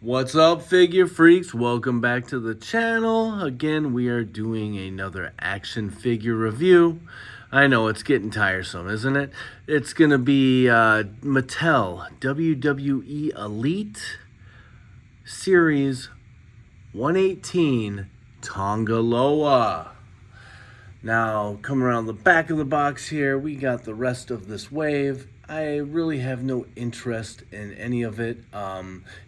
What's up, figure freaks? Welcome back to the channel. Again, we are doing another action figure review. I know it's getting tiresome, isn't it? It's going to be Mattel WWE Elite Series 118 Tonga Loa. Now, coming around the back of the box here, we got the rest of this wave. I really have no interest in any of it.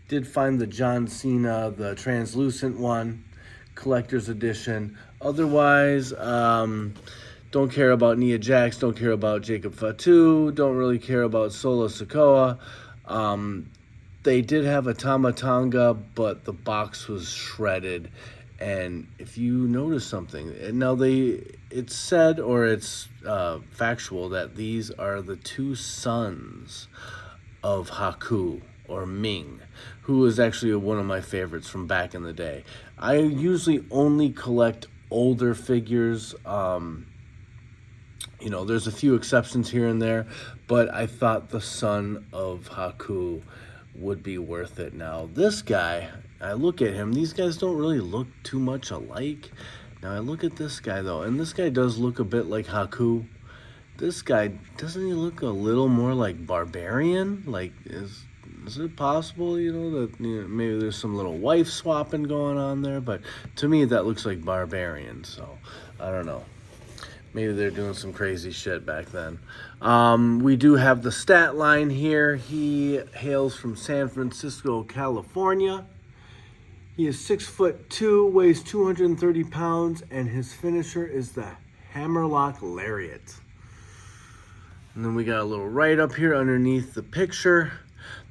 Did find the John Cena, the translucent one, collector's edition. Otherwise, don't care about Nia Jax, don't care about Jacob Fatu, don't really care about Solo Sikoa. They did have a Tonga, but the box was shredded. And if you notice something, and now it's said, or it's factual, that these are the two sons of Haku, or Ming, who is actually one of my favorites from back in the day. I usually only collect older figures. You know, there's a few exceptions here and there, but I thought the son of Haku would be worth it. Now, this guy, I look at him, these guys don't really look too much alike. Now, I look at this guy, though, and this guy does look a bit like Haku. This guy, doesn't he look a little more like Barbarian? Like, is it possible, you know, that maybe there's some little wife swapping going on there? But to me, that looks like Barbarian, so I don't know. Maybe they're doing some crazy shit back then. We do have the stat line here. He hails from San Francisco, California. He is 6'2", weighs 230 pounds, and his finisher is the Hammerlock Lariat. And then we got a little write-up here underneath the picture.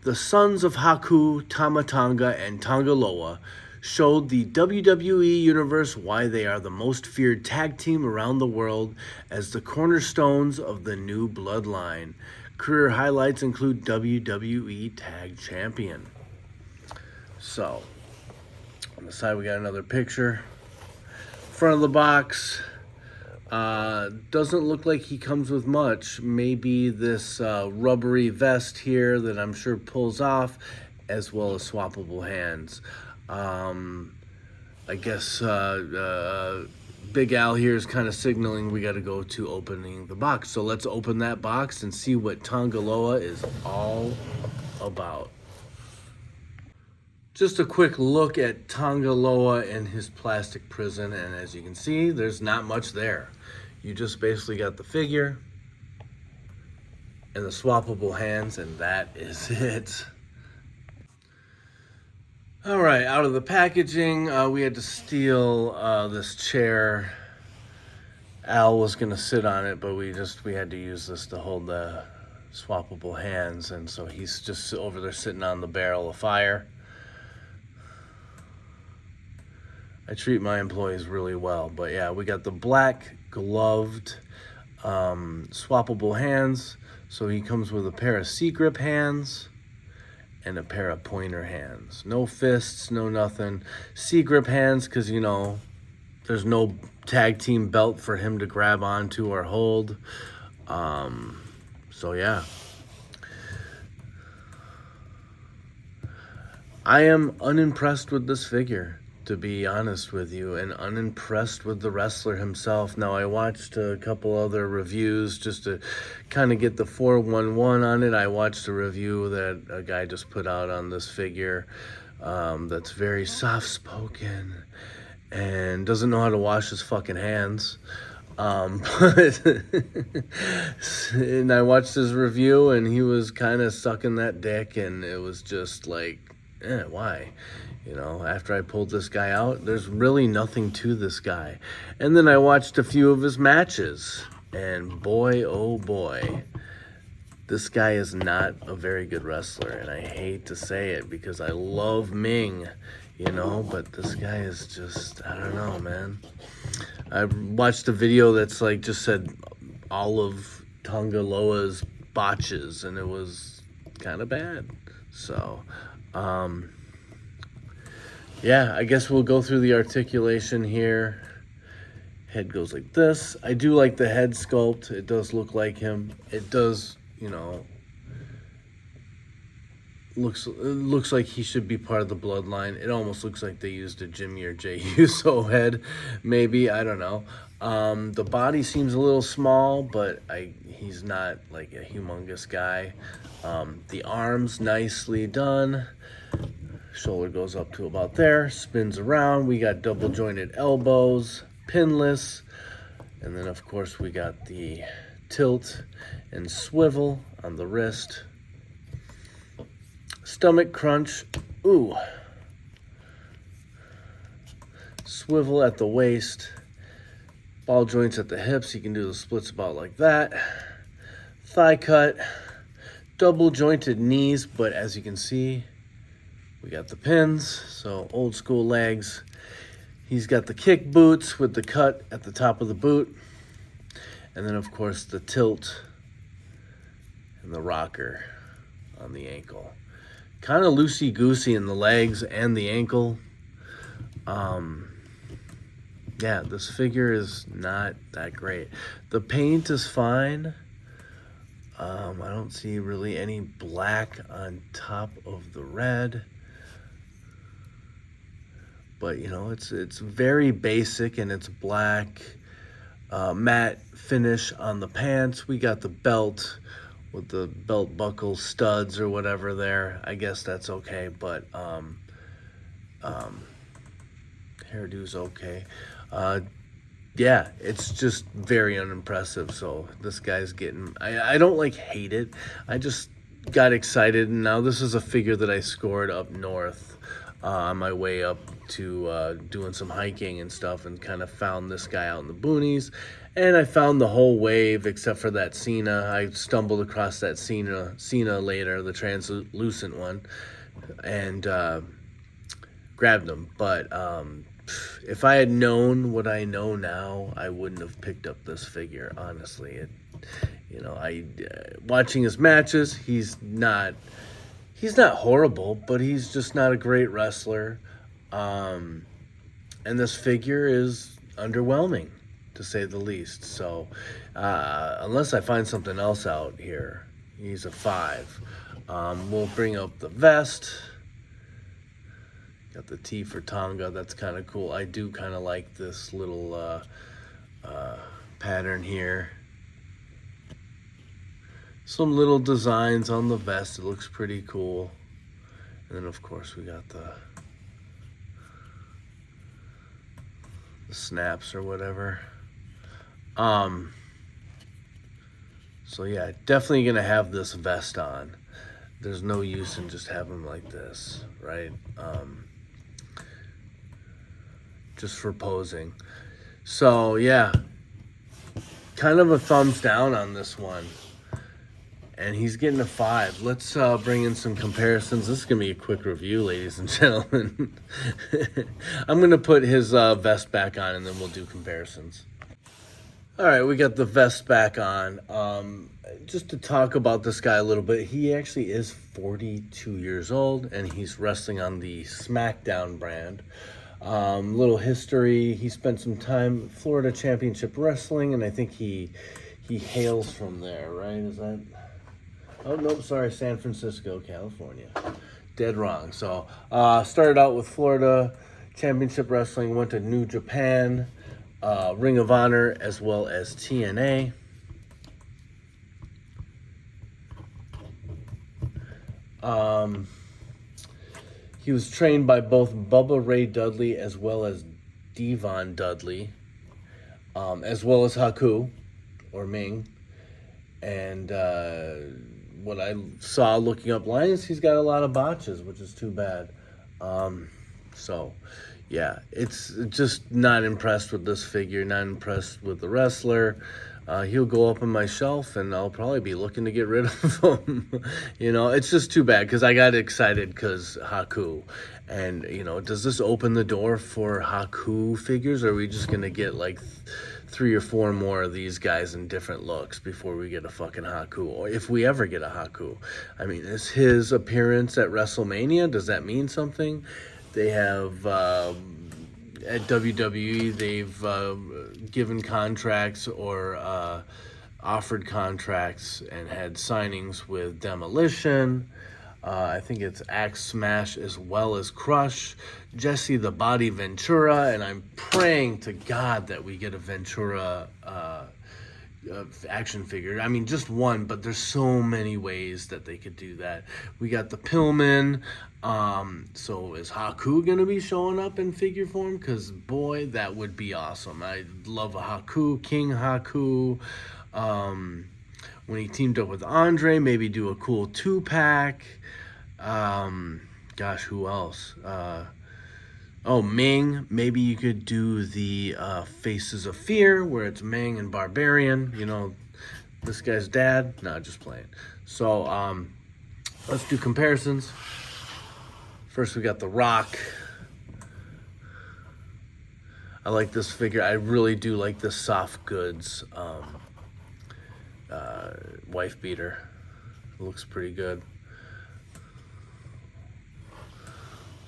The sons of Haku, Tonga, and Tonga Loa showed the WWE Universe why they are the most feared tag team around the world as the cornerstones of the new bloodline. Career highlights include WWE Tag Champion. So, on the side we got another picture. Front of the box, doesn't look like he comes with much. Maybe this rubbery vest here that I'm sure pulls off, as well as swappable hands. I guess Big Al here is kind of signaling we got to go to opening the box. So let's open that box and see what Tonga Loa is all about. Just a quick look at Tonga Loa in his plastic prison, and as you can see, there's not much there. You just basically got the figure and the swappable hands, and that is it. All right, out of the packaging, we had to steal this chair. Al was gonna sit on it, but we had to use this to hold the swappable hands, and so he's just over there sitting on the barrel of fire. I treat my employees really well, but yeah, we got the black gloved swappable hands. So he comes with a pair of C-grip hands and a pair of pointer hands. No fists, no nothing. C-grip hands, because, you know, there's no tag team belt for him to grab onto or hold. So, yeah. I am unimpressed with this figure, to be honest with you, and unimpressed with the wrestler himself. Now, I watched a couple other reviews just to kind of get the 411 on it. I watched a review that a guy just put out on this figure that's very soft-spoken and doesn't know how to wash his fucking hands. But and I watched his review, and he was kind of sucking that dick, and it was just like, why? You know, after I pulled this guy out, there's really nothing to this guy. And then I watched a few of his matches, and boy, oh boy, this guy is not a very good wrestler. And I hate to say it because I love Ming, you know, but this guy is just, I don't know, man. I watched a video that's like just said all of Tonga Loa's botches, and it was kind of bad. So, yeah, I guess we'll go through the articulation here. Head goes like this. I do like the head sculpt. It does look like him. It does, you know, looks like he should be part of the bloodline. It almost looks like they used a Jimmy or Jey Uso head, maybe, I don't know. The body seems a little small, but he's not like a humongous guy. The arms nicely done. Shoulder goes up to about there, spins around. We got double jointed elbows, pinless, and then of course we got the tilt and swivel on the wrist. Stomach crunch, ooh. Swivel at the waist. Ball joints at the hips. You can do the splits about like that. Thigh cut. Double jointed knees, but as you can see, we got the pins. So old school legs. He's got the kick boots with the cut at the top of the boot. And then of course the tilt and the rocker on the ankle. Kind of loosey-goosey in the legs and the ankle. Yeah, this figure is not that great. The paint is fine. I don't see really any black on top of the red. But, you know, it's very basic, and it's black. Matte finish on the pants. We got the belt with the belt buckle studs or whatever there. I guess that's okay, but hairdo's okay. Yeah, it's just very unimpressive. So this guy's getting, I don't like hate it. I just got excited, and now this is a figure that I scored up north on my way up to doing some hiking and stuff, and kind of found this guy out in the boonies. And I found the whole wave except for that Cena. I stumbled across that Cena later, the translucent one, and grabbed him. But if I had known what I know now, I wouldn't have picked up this figure, honestly. Watching his matches, he's not horrible, but he's just not a great wrestler. And this figure is underwhelming, to say the least. So unless I find something else out here, he's a 5. We'll bring up the vest. Got the T for Tonga. That's kind of cool. I do kind of like this little pattern here. Some little designs on the vest. It looks pretty cool. And then of course we got the snaps or whatever. So yeah, definitely gonna have this vest on. There's no use in just having him like this, right? Just for posing. So yeah, kind of a thumbs down on this one. And he's getting a 5. Let's bring in some comparisons. This is going to be a quick review, ladies and gentlemen. I'm going to put his vest back on, and then we'll do comparisons. All right, we got the vest back on. Just to talk about this guy a little bit, he actually is 42 years old, and he's wrestling on the SmackDown brand. Little history, he spent some time Florida Championship Wrestling, and I think he hails from there, right? Is that... Oh, nope, sorry, San Francisco, California. Dead wrong. So, started out with Florida Championship Wrestling, went to New Japan, Ring of Honor, as well as TNA. He was trained by both Bubba Ray Dudley as well as Devon Dudley, as well as Haku, or Ming. And what I saw looking up lines, he's got a lot of botches, which is too bad. So, yeah, it's just not impressed with this figure, not impressed with the wrestler. He'll go up on my shelf, and I'll probably be looking to get rid of him. You know, it's just too bad, because I got excited because Haku. And, you know, does this open the door for Haku figures, or are we just going to get, like, 3 or 4 more of these guys in different looks before we get a fucking Haku, or if we ever get a Haku? I mean, is his appearance at WrestleMania, does that mean something? They have, at WWE, they've given contracts or offered contracts and had signings with Demolition, I think it's Axe Smash as well as Crush, Jesse the Body Ventura, and I'm praying to God that we get a Ventura action figure. I mean, just one, but there's so many ways that they could do that. We got the Pillman. So is Haku gonna be showing up in figure form? Because boy, that would be awesome. I love a Haku, King Haku. When he teamed up with Andre, maybe do a cool 2-pack. Gosh, who else? Ming. Maybe you could do the Faces of Fear, where it's Ming and Barbarian. You know, this guy's dad. No, just playing. So, let's do comparisons. First, we got The Rock. I like this figure. I really do like this soft goods wife beater. It looks pretty good.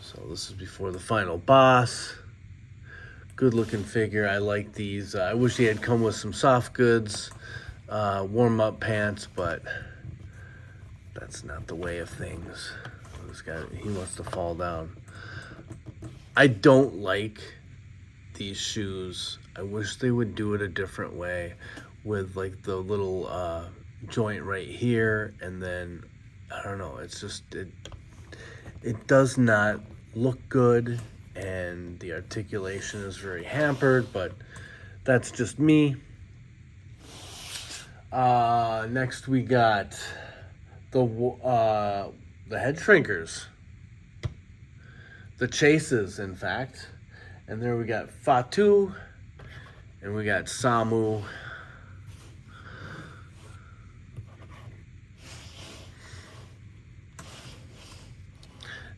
So this is before the final boss. Good looking figure. I like these. I wish he had come with some soft goods, warm up pants, but that's not the way of things. This guy, he wants to fall down. I don't like these shoes. I wish they would do it a different way with like the little joint right here, and then I don't know, it's just it does not look good, and the articulation is very hampered, but that's just me. Next we got the head shrinkers, the chases, in fact. And there we got Fatu, and we got Samu.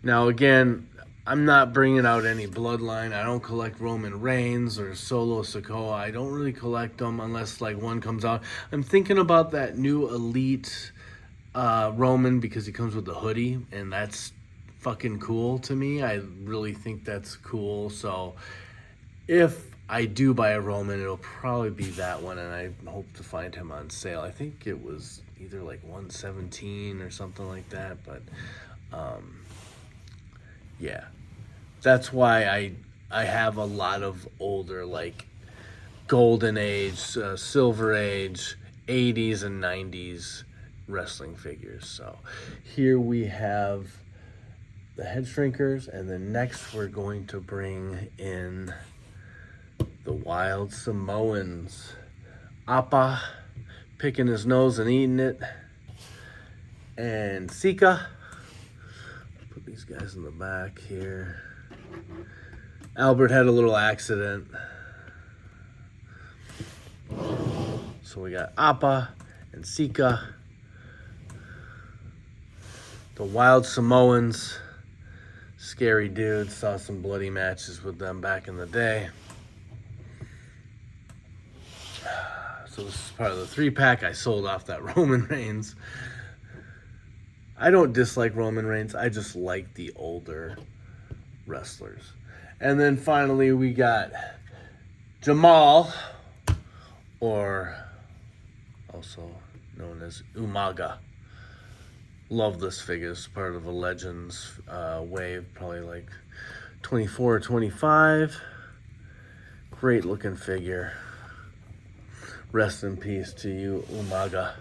Now again, I'm not bringing out any bloodline. I don't collect Roman Reigns or Solo Sikoa. I don't really collect them unless like one comes out. I'm thinking about that new Elite Roman, because he comes with the hoodie, and that's fucking cool to me. I really think that's cool. So if I do buy a Roman, it'll probably be that one, and I hope to find him on sale. I think it was either like 117 or something like that, but yeah, that's why I have a lot of older, like Golden Age, Silver Age, 80s and 90s wrestling figures. So here we have the head shrinkers, and then next we're going to bring in the Wild Samoans. Appa picking his nose and eating it, and Sika. Put these guys in the back here. Albert had a little accident, so we got Appa and Sika, the Wild Samoans. Scary dudes. Saw some bloody matches with them back in the day. So this is part of the 3-pack. I sold off that Roman Reigns. I don't dislike Roman Reigns. I just like the older wrestlers. And then finally we got Jamal, or also known as Umaga. Love this figure. It's part of a Legends wave, probably like 24 or 25. Great looking figure. Rest in peace to you, Umaga.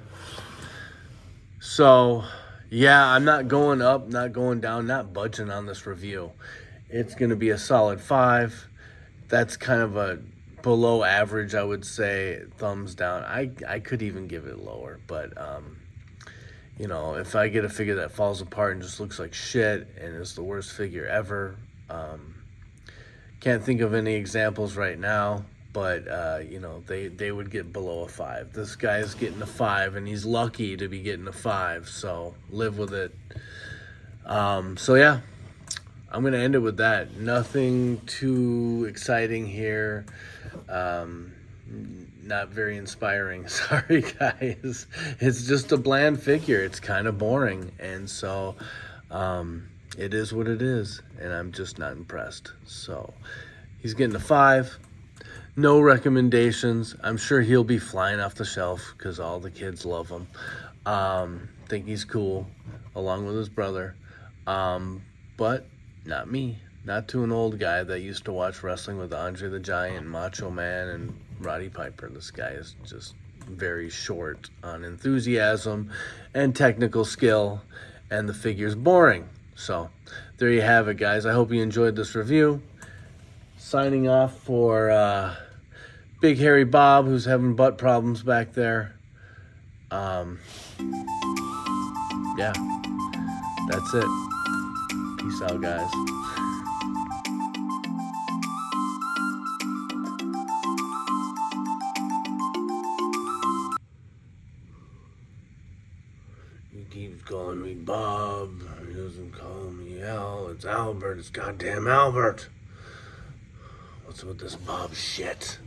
So, yeah, I'm not going up, not going down, not budging on this review. It's going to be a solid 5. That's kind of a below average, I would say. Thumbs down. I could even give it lower, but you know, if I get a figure that falls apart and just looks like shit and is the worst figure ever, can't think of any examples right now, but you know, they would get below a 5. This guy's getting a 5, and he's lucky to be getting a 5, so live with it. So yeah, I'm gonna end it with that. Nothing too exciting here. Not very inspiring. Sorry, guys. It's just a bland figure. It's kind of boring, and so it is what it is, and I'm just not impressed. So he's getting a 5. No recommendations. I'm sure he'll be flying off the shelf because all the kids love him. think he's cool, along with his brother. But not me. Not to an old guy that used to watch wrestling with Andre the Giant, Macho Man, and Roddy Piper. This guy is just very short on enthusiasm and technical skill, and the figure's boring. So there you have it, guys. I hope you enjoyed this review. Signing off for Big Hairy Bob, who's having butt problems back there. Yeah, that's it. Peace out, guys. He keeps calling me Bob. He doesn't call me Al. It's Albert. It's goddamn Albert. What's with this Bob shit?